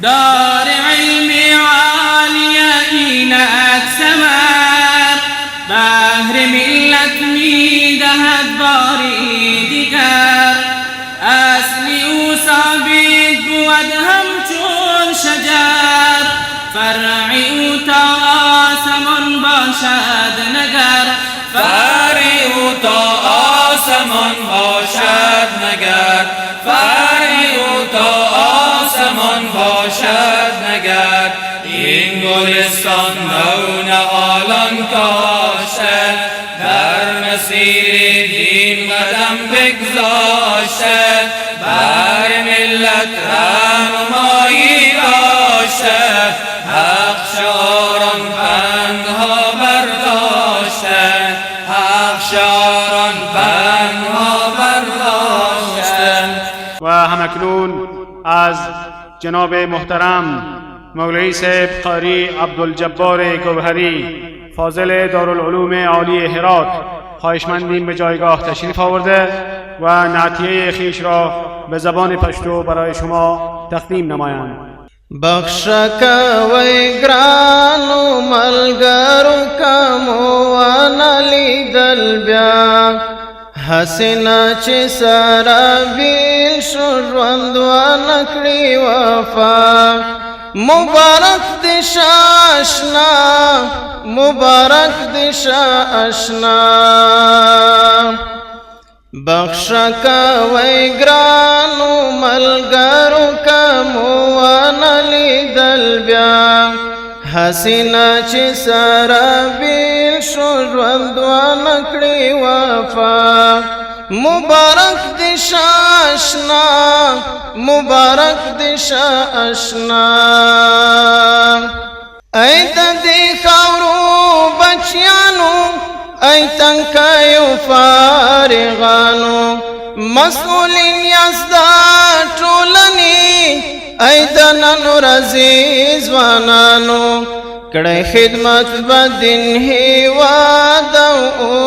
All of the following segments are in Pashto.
دار علم عالیه اینک ثمر، بهر ملت میدهد باری دیگر. اصلی او ثابت بود همچون شجر، فرعی او تا آسمان باشد نگر. فرعی او تا آسمان باشد نگر، فرعی او تا آسمان باشد نگر. این گلستان نو نهالان کاشته، در مسیر دین قدم بگذاشته، بر ملت رهنمایی داشته، حق شعاران پندها برداشته، حق شعاران پندها برداشته. و همکنون از جناب محترم مولوی صاحب قاری عبدالجبار گوهری فاضل دارالعلوم عالی هرات خواهشمندیم به جایگاه تشریف آورده و نعتیه خویش را به زبان پشتو برای شما تقدیم نمایند. بخشک وی گرانو ملګرو کمو ونلیدل بیا، حسنا چې سره بیل شو ژوند ونکړي وفا. مبارک دی شاه اشنا، مبارک دی شاه اشنا. بخشک وی گرانو ملګرو کمو ونلیدل بیا، حسینا چې سره بیل شو ژوند ونکړي وفا. مبارک دی شاه اشنا، مبارک دی شاه اشنا. ای د دې خاورو بچیانو، ای تنکیو فارغانو، مسئولین یاست د ټولنې، ای د نن ورځې ځوانانو. کړی خدمت به دین هېواد او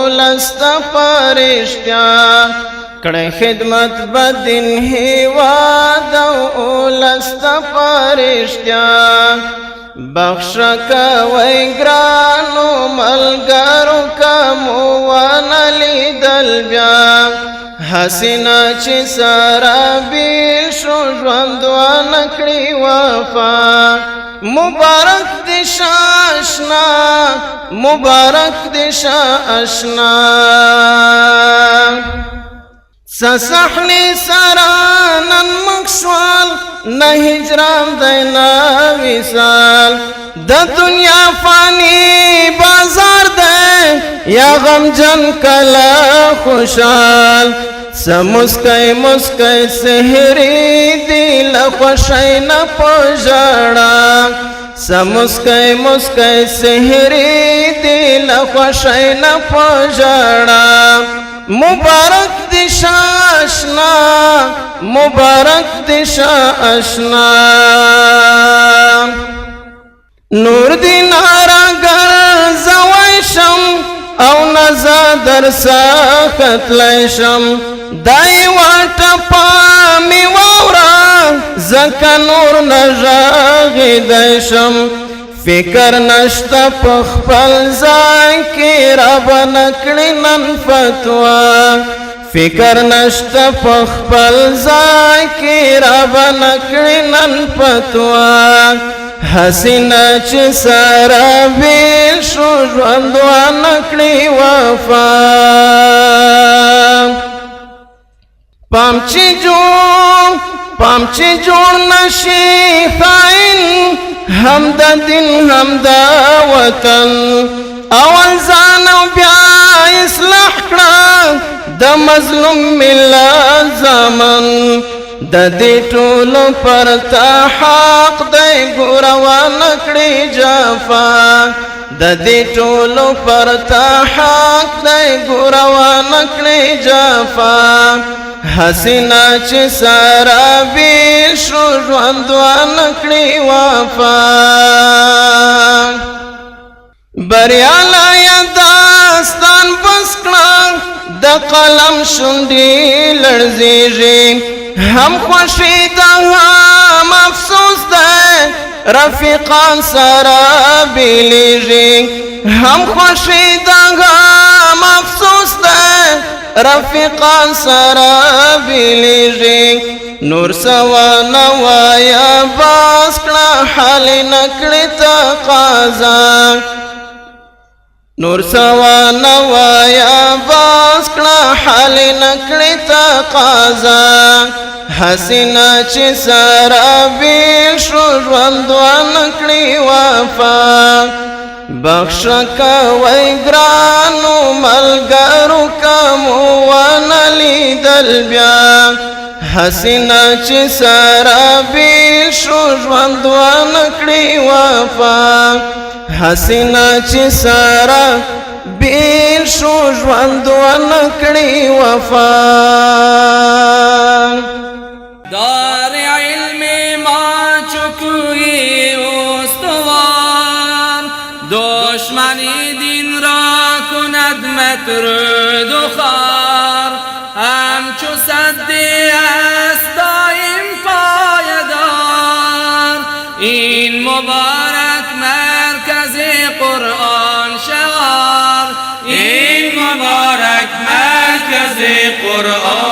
ولس ته په رښتیا، کړی خدمت به دین هېواد او ولس ته په رښتیا. بخشک وی گرانو ملګرو کمو ونلیدل بیا، حسینا چې سره بیل شو ژوند ونکړي وفا. مبارک دی شاه اشنا، مبارک دی شاه اشنا. سصحنی سره نن مکسوال، نه هجران دی نه وصال. د دنیا فانی بازار دی، یا غمجن کله خوشحال. سمسکی مسکی سحری دی لخوشی نه په ژړا، سمسکی مسکی سحری دی لخوشی نه په ژړا. مبارک دی شاه اشنا، مبارک دی شاه اشنا. نور دی نارا ګرځوی شم او نزا در سخت لیشم، دای واټپا می واورا زکه نور نژغیدی شم. فکر نشته په خپل ځای کې رب نکړي نن فتوا، فکر نشته په خپل ځای کې رب نکړي نن فتوا. حسینا چې سره بیل شو ژوند ونکړي وفا. پام چې جوړ نشي خاین، هم د دین هم د وطن. اول ځان او بیا اصلاح کړه د مظلوم ملت زامن. د دې ټولو پر تا حق دی ګوره ونکړي جفا، د دې ټولو پر تا حق دی ګوره ونکړي جفا. حسینا چې سره بیل شو ژوند ونکړي وفا. بریالی داستان بس کړه د قلم شونډې لړزیږي، هم خوشي ده هم افسوس ده رفیقان سره بیلیږي هم خوښي ده هم افسوس ده رفیقان سره بیلیږي نور سوا نوایا باس کړه حال نکړی تقاضا نور سوا نوایا باس کړه حال نکړی تقاضا حسینا چې سره بیل شو ژوند ونکړي وفا بخش کوي ګرانو ملګرو کومو ونه لیدل بیا حسینا چې سره بیل شو ژوند ونکړي وفا حسینا چې سره بیل شو ژوند ونکړي وفا دار علم ما چکوی استوار دشمنی دین را کند مطرود و خار همچو سدی است دایم پایدار این مبارک مرکز قرآن شعار این مبارک مرکز قرآن